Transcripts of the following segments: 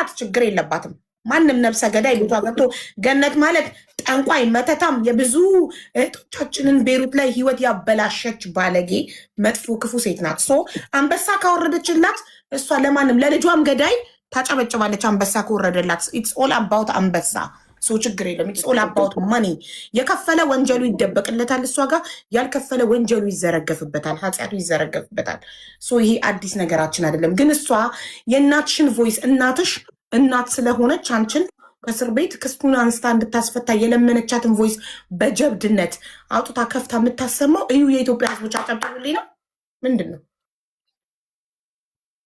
ካላት ችግር የለባትም። ማንም ነብሰ ገዳይ ቤቷ ገብቶ ገነት ማለት ጠንቋይ መተታም የብዙ እህቶቻችንን ቤሩት ላይ ህይወት ያበላሸች ባለጌ መጥፎ ክፉ ሴት ናት። ሶ አንበሳ ካወረደችላት እሷ ለማንም ለልጇም ገዳይ ታጨበጭባለች። አንበሳ ከወረደላት ኢትስ ኦል አባውት አንበሳ። ሶ ችግር የለም። ኢትስ ኦል አባውት ማኒ። የከፈለ ወንጀሉ ይደበቅለታል፣ እሷ ጋር ያልከፈለ ወንጀሉ ይዘረገፍበታል፣ ኃጢአቱ ይዘረገፍበታል። ሶ ይሄ አዲስ ነገራችን አይደለም። ግን እሷ የእናትሽን ቮይስ እናትሽ እናት ስለሆነች አንቺን ከእስር ቤት ክስቱን አንስታ እንድታስፈታ የለመነቻትን ቮይስ በጀብድነት አውጥታ ከፍታ የምታሰማው እዩ። የኢትዮጵያ ህዝቦች አጨብጭቡልኝ ነው። ምንድን ነው?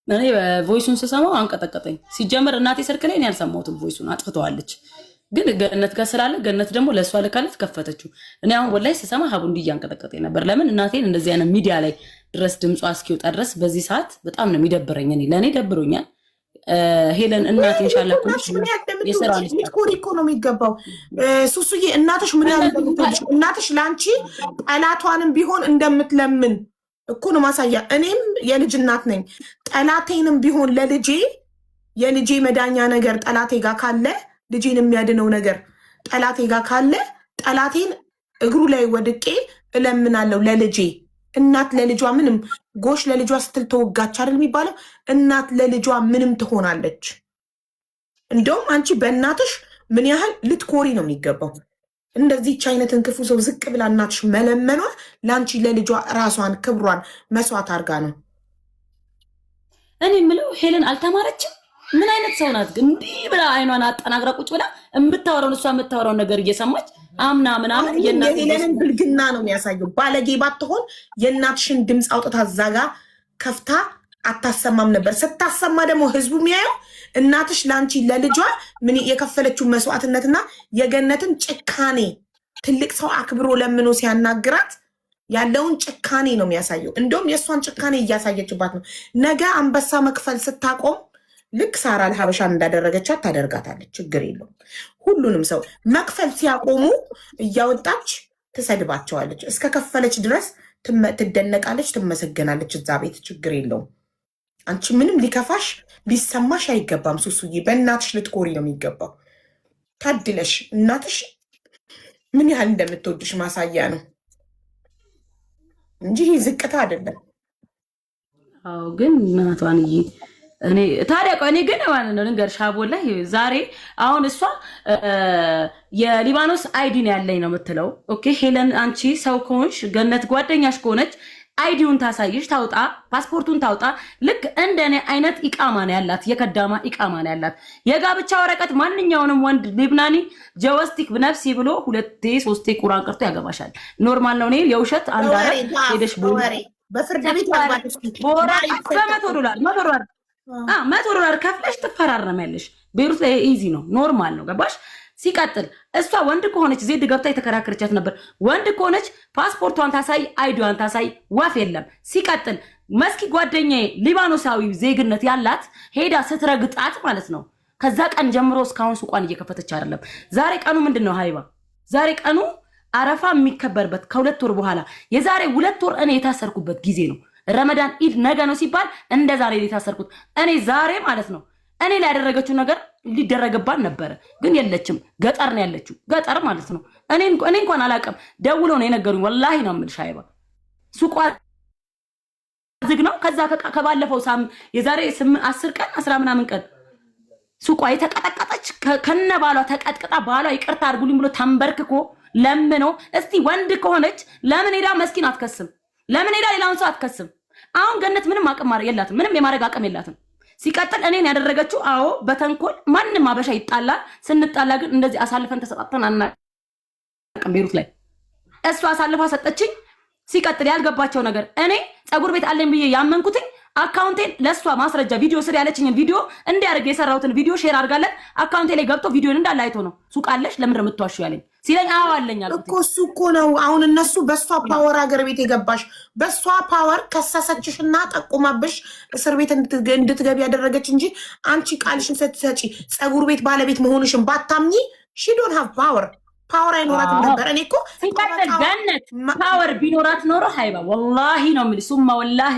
እኔ ቮይሱን ስሰማው አንቀጠቀጠኝ። ሲጀመር እናቴ ስልክ ላይ እኔ ያልሰማሁትም ቮይሱን አጥፍተዋለች። ግን ገነት ጋር ስላለ ገነት ደግሞ ለእሷ ልካለት ከፈተችው። እኔ አሁን ወላሂ ስሰማ ሀቡ እንዲህ እያንቀጠቀጠኝ ነበር። ለምን እናቴን እንደዚህ አይነት ሚዲያ ላይ ድረስ ድምጿ እስኪወጣ ድረስ በዚህ ሰዓት በጣም ነው የሚደብረኝ። እኔ ለእኔ ደብሮኛል። ሄለን እናት ኢንሻአላህ ሚትኮሪ እኮ ነው የሚገባው። ሱሱዬ እናትሽ ምን ያህል እንደምትወድሽ እናትሽ ለአንቺ ጠላቷንም ቢሆን እንደምትለምን እኮ ነው ማሳያ። እኔም የልጅ እናት ነኝ። ጠላቴንም ቢሆን ለልጄ የልጄ መዳኛ ነገር ጠላቴ ጋር ካለ ልጄን የሚያድነው ነገር ጠላቴ ጋር ካለ ጠላቴን እግሩ ላይ ወድቄ እለምናለሁ ለልጄ። እናት ለልጇ ምንም ጎሽ ለልጇ ስትል ተወጋች አይደል የሚባለው? እናት ለልጇ ምንም ትሆናለች። እንደውም አንቺ በእናትሽ ምን ያህል ልትኮሪ ነው የሚገባው። እንደዚህች አይነትን ክፉ ሰው ዝቅ ብላ እናትሽ መለመኗ ለአንቺ ለልጇ ራሷን ክብሯን መስዋዕት አድርጋ ነው። እኔ የምለው ሄለን አልተማረችም። ምን አይነት ሰው ናት? እንዲህ ብላ አይኗን አጠናግራ ቁጭ ብላ እሷ የምታወራውን ነገር እየሰማች አምና ምናምን የሄለንን ብልግና ነው የሚያሳየው። ባለጌ ባትሆን የእናትሽን ድምፅ አውጥታ ዛጋ ከፍታ አታሰማም ነበር። ስታሰማ ደግሞ ህዝቡ የሚያየው እናትሽ ለአንቺ ለልጇ ምን የከፈለችው መስዋዕትነትና የገነትን ጭካኔ ትልቅ ሰው አክብሮ ለምኖ ሲያናግራት ያለውን ጭካኔ ነው የሚያሳየው። እንደውም የእሷን ጭካኔ እያሳየችባት ነው። ነገ አንበሳ መክፈል ስታቆም ልክ ሳራ ለሀበሻን እንዳደረገቻት ታደርጋታለች። ችግር የለውም። ሁሉንም ሰው መክፈል ሲያቆሙ እያወጣች ትሰድባቸዋለች። እስከ ከፈለች ድረስ ትደነቃለች፣ ትመሰገናለች እዛ ቤት። ችግር የለውም። አንቺ ምንም ሊከፋሽ ሊሰማሽ አይገባም። ሱሱዬ በእናትሽ ልትኮሪ ነው የሚገባው። ታድለሽ። እናትሽ ምን ያህል እንደምትወድሽ ማሳያ ነው እንጂ ዝቅታ አይደለም። አዎ ግን እናቷንዬ እኔ ታዲያ ቆይ እኔ ግን ማለት ነው ልንገርሽ ሀቦ ላይ ዛሬ አሁን እሷ የሊባኖስ አይዲን ያለኝ ነው የምትለው። ኦኬ ሄለን አንቺ ሰው ከሆንሽ ገነት ጓደኛሽ ከሆነች አይዲውን ታሳይሽ፣ ታውጣ ፓስፖርቱን ታውጣ። ልክ እንደኔ አይነት ኢቃማ ነው ያላት፣ የከዳማ ኢቃማ ነው ያላት። የጋብቻ ወረቀት ማንኛውንም ወንድ ሊብናኒ ጀወስቲክ በነፍሲ ብሎ 2-3 ቁርአን ቀርቶ ያገባሻል። ኖርማል ነው። እኔ የውሸት አንዳረ ሄደሽ በፍርድ ቤት $100 $100 ከፍለሽ ትፈራረሚያለሽ። ቤሩት ላይ ኢዚ ነው፣ ኖርማል ነው። ገባሽ? ሲቀጥል እሷ ወንድ ከሆነች ዜድ ገብታ የተከራከረቻት ነበር። ወንድ ከሆነች ፓስፖርቷን ታሳይ፣ አይዲዋን ታሳይ፣ ወፍ የለም። ሲቀጥል መስኪ ጓደኛዬ ሊባኖሳዊ ዜግነት ያላት ሄዳ ስትረግጣት ማለት ነው ከዛ ቀን ጀምሮ እስካሁን ሱቋን እየከፈተች አይደለም። ዛሬ ቀኑ ምንድነው ሀይባ? ዛሬ ቀኑ አረፋ የሚከበርበት ከ2 ወር በኋላ የዛሬ 2 ወር እኔ የታሰርኩበት ጊዜ ነው። ረመዳን ኢድ ነገ ነው ሲባል እንደ ዛሬ የታሰርኩት እኔ ዛሬ ማለት ነው። እኔ ላይ ያደረገችው ነገር ሊደረግባት ነበረ፣ ግን የለችም። ገጠር ነው ያለችው፣ ገጠር ማለት ነው። እኔ እንኳን አላውቅም። ደውለው ነው የነገሩኝ። ወላሂ ነው የምልሽ ሀይባ ሱቋ ዝግ ነው። ከዛ ከባለፈው የዛሬ 10 ቀን 10 ምናምን ቀን ሱቋ የተቀጠቀጠች ከነ ባሏ ተቀጥቅጣ ባሏ ይቅርታ አድርጉልኝ ብሎ ተንበርክኮ ለምኖ። እስቲ ወንድ ከሆነች ለምን ሄዳ መስኪን አትከስም? ለምን ሄዳ ሌላውን ሰው አትከስም? አሁን ገነት ምንም አቅም የላትም፣ ምንም የማድረግ አቅም የላትም። ሲቀጥል እኔን ያደረገችው አዎ በተንኮል ማንም አበሻ ይጣላል። ስንጣላ ግን እንደዚህ አሳልፈን ተሰጣተን አናውቅም። ቤሩት ላይ እሷ አሳልፋ ሰጠችኝ። ሲቀጥል ያልገባቸው ነገር እኔ ፀጉር ቤት አለኝ ብዬ ያመንኩትኝ አካውንቴን ለሷ ማስረጃ ቪዲዮ ስር ያለችኝን ቪዲዮ እንዲያርግ የሰራሁትን ቪዲዮ ሼር አድርጋለት አካውንቴ ላይ ገብቶ ቪዲዮን እንዳለ አይቶ ነው ሱቃለሽ ለምን የምትዋሹ ያለኝ ሲለኝ አዎ አለኝ አልኩት እኮ። እሱ እኮ ነው አሁን እነሱ በሷ ፓወር አገር ቤት የገባሽ በሷ ፓወር ከሳሰችሽና ጠቁማብሽ እስር ቤት እንድትገቢ ያደረገች እንጂ አንቺ ቃልሽን ስትሰጪ ፀጉር ቤት ባለቤት መሆንሽን ባታምኚ ሺ ዶንት ሃቭ ፓወር አይኖራትም ነበር። እኔ እኮ ሲቀጥል ገነት ፓወር ቢኖራት ኖሮ ሀይባ ወላሂ ነው የምልሽ ሱማ ወላሂ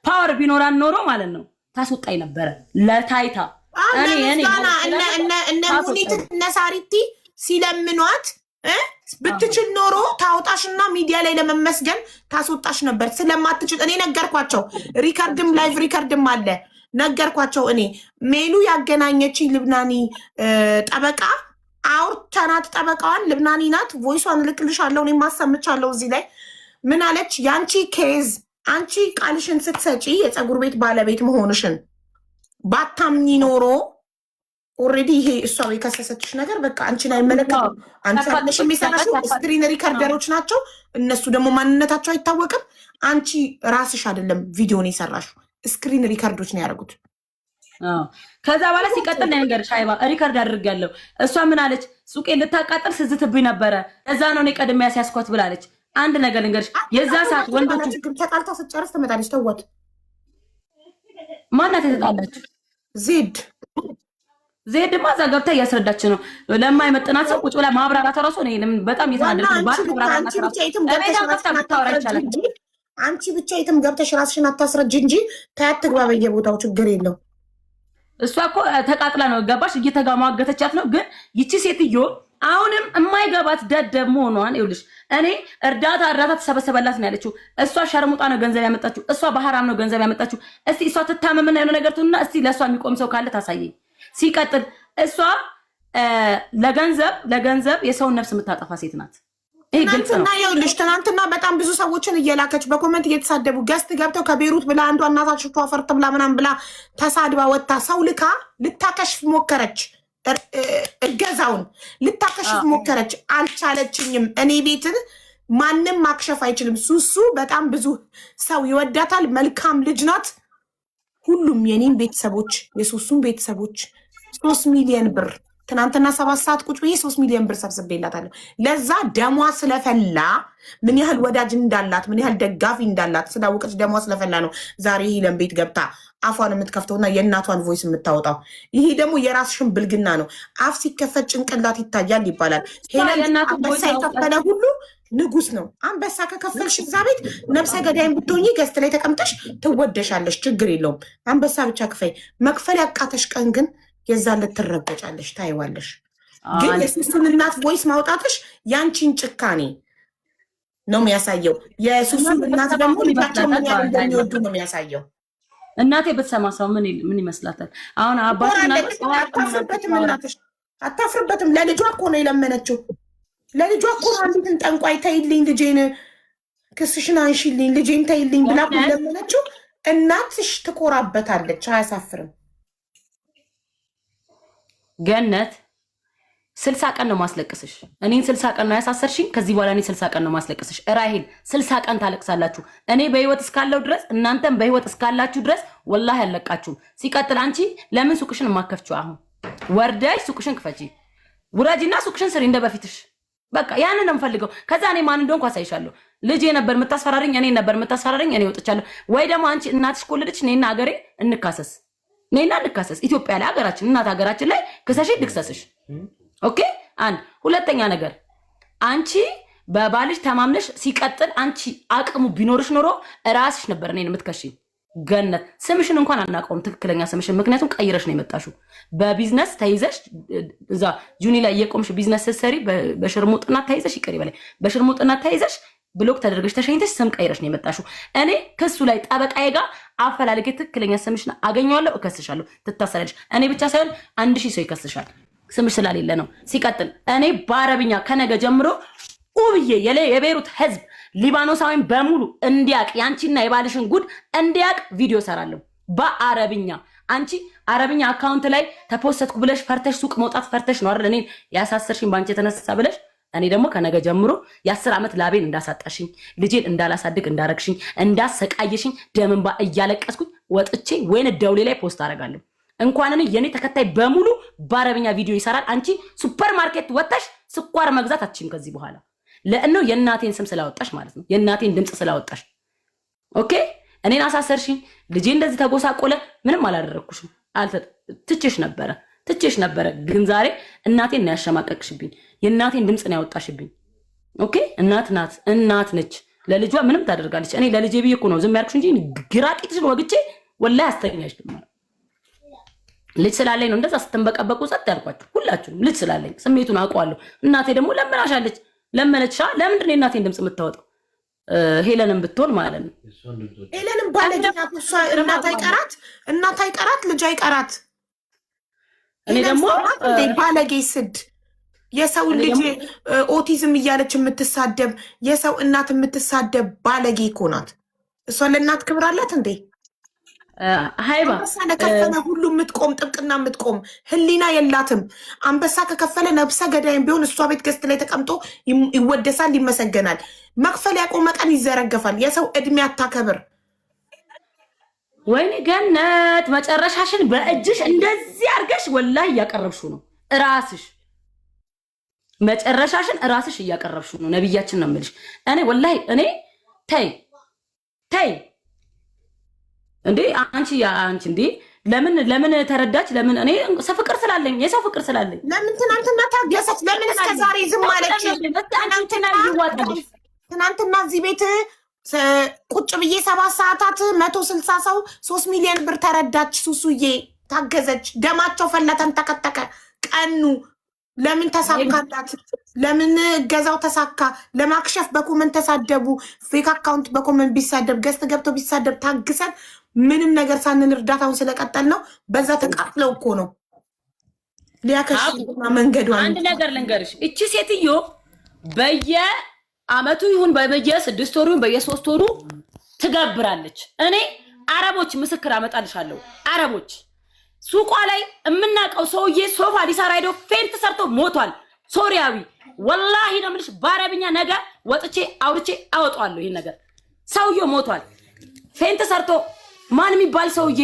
ፓወር ቢኖራን ኖሮ ማለት ነው ታስወጣኝ ነበረ ለታይታ እነ ሙኒት እነ ሳሪቲ ሲለምኗት ብትችል ኖሮ ታውጣሽና ሚዲያ ላይ ለመመስገን ታስወጣሽ ነበር። ስለማትችል እኔ ነገርኳቸው። ሪከርድም ላይቭ ሪከርድም አለ። ነገርኳቸው። እኔ ሜሉ ያገናኘችኝ ልብናኒ ጠበቃ አውርተናት፣ ጠበቃዋን ልብናኒ ናት። ቮይሷን እልክልሻለሁ። እኔ ማሰምቻለሁ እዚህ ላይ ምን አለች? ያንቺ ኬዝ አንቺ ቃልሽን ስትሰጪ የፀጉር ቤት ባለቤት መሆንሽን ባታምኒ ኖሮ ኦልሬዲ ይሄ እሷ የከሰሰችሽ ነገር በቃ አንቺን አይመለከትም። አንቺ ያለሽ የሚሰራሽው ስክሪን ሪከርደሮች ናቸው። እነሱ ደግሞ ማንነታቸው አይታወቅም። አንቺ ራስሽ አይደለም ቪዲዮን የሰራሽው፣ ስክሪን ሪከርዶች ነው ያደረጉት። ከዛ በኋላ ሲቀጥል ነገር ሻይባ ሪከርድ አድርጋለሁ። እሷ ምን አለች? ሱቄ ልታቃጥል ስዝትብኝ ነበረ፣ እዛ ነው እኔ ቀድሜ ያስያዝኳት ብላለች። አንድ ነገር ልንገርሽ፣ የዛ ሰዓት ወንዶቹ ተጣልታ ስትጨርስ ትመጣለች። ተወት። ማናት የተጣላችሁ? ዜድ ማዛ ገብታ እያስረዳች ነው። ለማይመጥናት ሰው ቁጭ ብላ ማብራራት ራሱ ነው። በጣም የተናደድኩ አንቺ ብቻ የትም ገብተሽ ራስሽን አታስረጅ እንጂ ታያት ትግባ በየቦታው ችግር የለው። እሷ እኮ ተቃጥላ ነው ገባሽ? እየተጋማገተቻት ነው። ግን ይቺ ሴትዮ አሁንም የማይገባት ደደብ መሆኗን ይኸውልሽ። እኔ እርዳታ ተሰበሰበላት ነው ያለችው። እሷ ሸርሙጣ ነው ገንዘብ ያመጣችው። እሷ በሐራም ነው ገንዘብ ያመጣችው። እስቲ እሷ ትታመምና የሆነ ነገር ትሁንና እስቲ ለእሷ የሚቆም ሰው ካለ ታሳየኝ። ሲቀጥል እሷ ለገንዘብ የሰውን ነፍስ የምታጠፋ ሴት ናት። ይሄ ግልጽ ነው። ይኸውልሽ ትናንትና በጣም ብዙ ሰዎችን እየላከች በኮመንት እየተሳደቡ ገስት ገብተው ከቤሩት ብላ አንዷ እናታችሁ ተዋፈርት ብላ ምናምን ብላ ተሳድባ ወጣ ሰው ልካ ልታከሽፍ ሞከረች። እገዛውን ልታከሽፍ ሞከረች፣ አልቻለችኝም። እኔ ቤትን ማንም ማክሸፍ አይችልም። ሱሱ በጣም ብዙ ሰው ይወዳታል። መልካም ልጅ ናት። ሁሉም የኔም ቤተሰቦች የሱሱን ቤተሰቦች 3 ሚሊዮን ብር ትናንትና 7 ሰዓት ቁጭ ብዬ 3 ሚሊዮን ብር ሰብስቤላታለሁ። ለዛ ደሟ ስለፈላ ምን ያህል ወዳጅ እንዳላት ምን ያህል ደጋፊ እንዳላት ስላወቀች ደሟ ስለፈላ ነው ዛሬ ሄለን ቤት ገብታ አፏን የምትከፍተውና የእናቷን ቮይስ የምታወጣው። ይሄ ደግሞ የራስሽን ብልግና ነው። አፍ ሲከፈት ጭንቅላት ይታያል ይባላል። ሄለን አንበሳ የከፈለ ሁሉ ንጉስ ነው። አንበሳ ከከፈልሽ እዛ ቤት ነብሰ ገዳይን ብትሆኚ ገዝት ላይ ተቀምጠሽ ትወደሻለሽ። ችግር የለውም። አንበሳ ብቻ ክፈይ። መክፈል ያቃተሽ ቀን ግን የዛለት ትረገጫለሽ፣ ታይዋለሽ። ግን የሱሱን እናት ቮይስ ማውጣትሽ ያንቺን ጭካኔ ነው የሚያሳየው። የሱሱን እናት ደግሞ ልጃቸው ምን ያህል እንደሚወዱ ነው የሚያሳየው። እናቴ ብትሰማ ሰው ምን ይመስላታል? አሁን አባትና አታፍርበትም። ለልጇ እኮ ነው የለመነችው። ለልጇ እኮ ነው አንዲትን ጠንቋይ ተይልኝ፣ ልጄን ክስሽን አንሺልኝ፣ ልጄን ተይልኝ ብላ እኮ ለመነችው። እናትሽ ትኮራበታለች። አያሳፍርም? ገነት 60 ቀን ነው ማስለቅስሽ። እኔን 60 ቀን ነው ያሳሰርሽኝ። ከዚህ በኋላ እኔ 60 ቀን ነው ማስለቅስሽ። ራሄል 60 ቀን ታለቅሳላችሁ። እኔ በህይወት እስካለው ድረስ እናንተም በህይወት እስካላችሁ ድረስ ወላሂ ያለቃችሁ። ሲቀጥል አንቺ ለምን ሱቅሽን የማከፍችው? አሁን ወርደሽ ሱቅሽን ክፈቺ፣ ውረጂና ሱቅሽን ስሪ እንደበፊትሽ። በቃ ያንን ነው የምፈልገው። ከዛ እኔ ማን እንደሆንኩ አሳይሻለሁ። ልጄ ነበር የምታስፈራሪኝ፣ እኔ ነበር የምታስፈራሪኝ፣ እኔ ወጥቻለሁ። ወይ ደግሞ አንቺ እናትሽ ከወለደች ነይና ሀገሬ እንካሰስ፣ ነይና እንካሰስ። ኢትዮጵያ ላይ ሀገራችን እናት ሀገራችን ላይ ክሰሽ ልክሰስሽ። ኦኬ። አንድ ሁለተኛ ነገር አንቺ በባልሽ ተማምነሽ ሲቀጥል አንቺ አቅሙ ቢኖርሽ ኖሮ ራስሽ ነበር እኔን የምትከሺኝ። ገነት ስምሽን እንኳን አናውቀውም ትክክለኛ ስምሽን፣ ምክንያቱም ቀይረሽ ነው የመጣሽው። በቢዝነስ ተይዘሽ እዛ ጁኒ ላይ የቆምሽ ቢዝነስ ስትሰሪ በሽርሙጥና ተይዘሽ ይቀር ይበላይ በሽርሙጥና ተይዘሽ ብሎክ ተደርገሽ ተሸኝተሽ ስም ቀይረሽ ነው የመጣሽው። እኔ ክሱ ላይ ጠበቃዬ ጋር አፈላልጌ ትክክለኛ ስምሽን አገኘዋለሁ፣ እከስሻለሁ፣ ትታሰራለሽ። እኔ ብቻ ሳይሆን 1000 ሰው ይከስሻል ስምሽ ስላሌለ ነው። ሲቀጥል እኔ በአረብኛ ከነገ ጀምሮ ውብዬ የቤሩት ህዝብ ሊባኖሳዊን በሙሉ እንዲያቅ ያንቺና የባልሽን ጉድ እንዲያቅ ቪዲዮ ሰራለሁ በአረብኛ። አንቺ አረብኛ አካውንት ላይ ተፖስተትኩ ብለሽ ፈርተሽ ሱቅ መውጣት ፈርተሽ ነው አይደል እኔን ያሳሰርሽኝ ባንቺ የተነሳ ብለሽ። እኔ ደግሞ ከነገ ጀምሮ የ10 ዓመት ላቤን እንዳሳጣሽኝ፣ ልጄን እንዳላሳድግ እንዳረግሽኝ፣ እንዳሰቃየሽኝ ደምንባ እያለቀስኩኝ ወጥቼ ወይን ደውሌ ላይ ፖስት አደርጋለሁ። እንኳን እኔ የኔ ተከታይ በሙሉ በአረብኛ ቪዲዮ ይሰራል። አንቺ ሱፐር ማርኬት ወጥተሽ ስኳር መግዛት አትችይም ከዚህ በኋላ። ለእነው የእናቴን ስም ስላወጣሽ ማለት ነው፣ የእናቴን ድምፅ ስላወጣሽ። ኦኬ እኔን አሳሰርሽኝ፣ ልጄ እንደዚህ ተጎሳቆለ። ምንም አላደረኩሽም። ትቼሽ ነበረ። ግን ዛሬ እናቴን ነው ያሸማቀቅሽብኝ፣ የእናቴን ድምፅ ነው ያወጣሽብኝ። ኦኬ እናት ነች፣ ለልጇ ምንም ታደርጋለች። እኔ ለልጄ ብዬ እኮ ነው ዝም ያልኩሽ እንጂ ግራቂትሽን ወግቼ ወላሂ አስተኛሽ። ልጅ ስላለኝ ነው እንደዛ ስትንበቀበቁ ጸጥ ያልኳችሁ ሁላችሁም። ልጅ ስላለኝ ስሜቱን አውቀዋለሁ። እናቴ ደግሞ ለምናሻለች ለመነቻ። ለምንድን ነው የእናቴን ድምፅ የምታወጣው? ሄለንን ብትሆን ማለት ነው። ሄለንን ባለጌና እሷ እናት አይቀራት ልጅ አይቀራት። እኔ ደግሞ ባለጌ ስድ የሰው ልጅ ኦቲዝም እያለች የምትሳደብ የሰው እናት የምትሳደብ ባለጌ እኮ ናት። እሷ ለእናት ክብር አላት እንዴ? ሃይባ አንበሳ ለከፈለ ሁሉ የምትቆም ጥብቅና የምትቆም ህሊና የላትም። አንበሳ ከከፈለ ነብሰ ገዳይም ቢሆን እሷ ቤት ገዝት ላይ ተቀምጦ ይወደሳል፣ ይመሰገናል። መክፈል ያቆመ ቀን ይዘረገፋል። የሰው እድሜ አታከብር። ወይኔ ገነት መጨረሻሽን በእጅሽ እንደዚህ አድርገሽ ወላሂ እያቀረብሽው ነው ራስሽ። መጨረሻሽን ራስሽ እያቀረብሽው ነው። ነብያችን ነው የምልሽ። እኔ ወላሂ እኔ ተይ እንዴ አንቺ እንዴ ለምን ተረዳች? ለምን እኔ ፍቅር ስላለኝ የሰው ፍቅር ስላለኝ ለምን ትናንትና ታገሰች? ለምን እስከ ዛሬ ዝም አለች? ትናንትና እዚህ ቤት ቁጭ ብዬ 7 ሰዓታት 160 ሰው 3 ሚሊዮን ብር ተረዳች። ሱሱዬ ታገዘች። ደማቸው ፈለተን ተከተከ ቀኑ። ለምን ተሳካላት? ለምን ገዛው ተሳካ? ለማክሸፍ በኮመንት ተሳደቡ። ፌክ አካውንት በኮመንት ቢሳደብ ገስት ገብቶ ቢሳደብ ታግሰን ምንም ነገር ሳንል እርዳታውን ስለቀጠል ነው። በዛ ተቃጥለው እኮ ነው ሊያከሽና መንገዱ። አንድ ነገር ልንገርሽ፣ እቺ ሴትዮ በየአመቱ ይሁን በየ6 ወሩ ይሁን በየ3 ወሩ ትገብራለች። እኔ አረቦች ምስክር አመጣልሻለሁ። አረቦች ሱቋ ላይ የምናውቀው ሰውዬ ሶፋ ሊሰራ ሄዶ ፌንት ሰርቶ ሞቷል። ሶሪያዊ ወላሂ ነው የምልሽ። በአረብኛ ነገ ወጥቼ አውርቼ አወጣዋለሁ። ይሄን ነገር ሰውዬው ሞቷል ፌንት ሰርቶ። ማን የሚባል ሰውዬ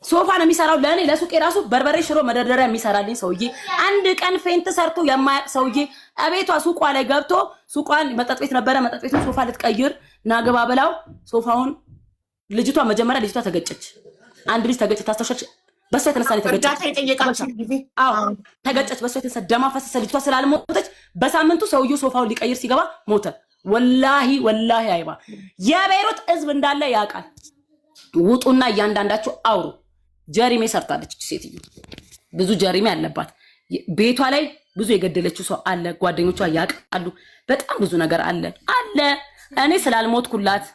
ሶፋ ነው የሚሰራው። ለእኔ ለሱቄ ራሱ በርበሬ ሽሮ መደርደሪያ የሚሰራልኝ ሰውዬ አንድ ቀን ፌንት ሰርቶ የማያውቅ ሰውዬ እቤቷ ሱቋ ላይ ገብቶ ሱቋን መጠጥ ቤት ነበረ። መጠጥ ቤቱን ሶፋ ልትቀይር ናገባ ብላው ሶፋውን ልጅቷ መጀመሪያ ልጅቷ ተገጨች። አንድ ልጅ ተገጨች። ታስተውሻለሽ? በሷ የተነሳ ነው ተገጨች። ተገጨች። በሷ የተነሳ ደማ ፈሰሰ። ልጅቷ ስላልሞተች በሳምንቱ ሰውዬው ሶፋውን ሊቀይር ሲገባ ሞተ። ወላሂ አይባ የቤይሩት ህዝብ እንዳለ ያውቃል። ውጡና እያንዳንዳችሁ አውሩ። ጀሪሜ ሰርታለች ሴትዮ። ብዙ ጀሪሜ አለባት። ቤቷ ላይ ብዙ የገደለችው ሰው አለ። ጓደኞቿ ያውቃሉ። በጣም ብዙ ነገር አለ። እኔ ስላልሞትኩላት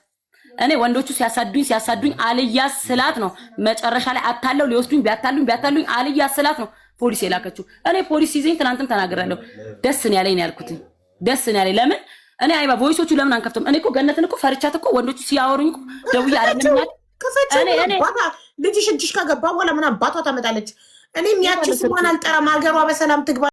እኔ ወንዶቹ ሲያሳዱኝ አልያዝ ስላት ነው መጨረሻ ላይ አታለው ሊወስዱኝ ቢያታሉኝ አልያዝ ስላት ነው ፖሊስ የላከችው። እኔ ፖሊስ ሲዘኝ ትናንትም ተናግራለሁ። ደስ ነው ያለኝ ያልኩት ደስ ነው ያለኝ። ለምን እኔ አይባ ቮይሶቹ ለምን አንከፍተም? እኔ እኮ ገነትን እኮ ፈርቻት እኮ ወንዶቹ ሲያወሩኝ እኮ ደውዬ አይደለም እኔ ልጅሽ እጅሽ ከገባ በኋላ ምን አባቷ ታመጣለች? እኔም ያቺ ስሟን አልጠራም። ሀገሯ በሰላም ትግባ።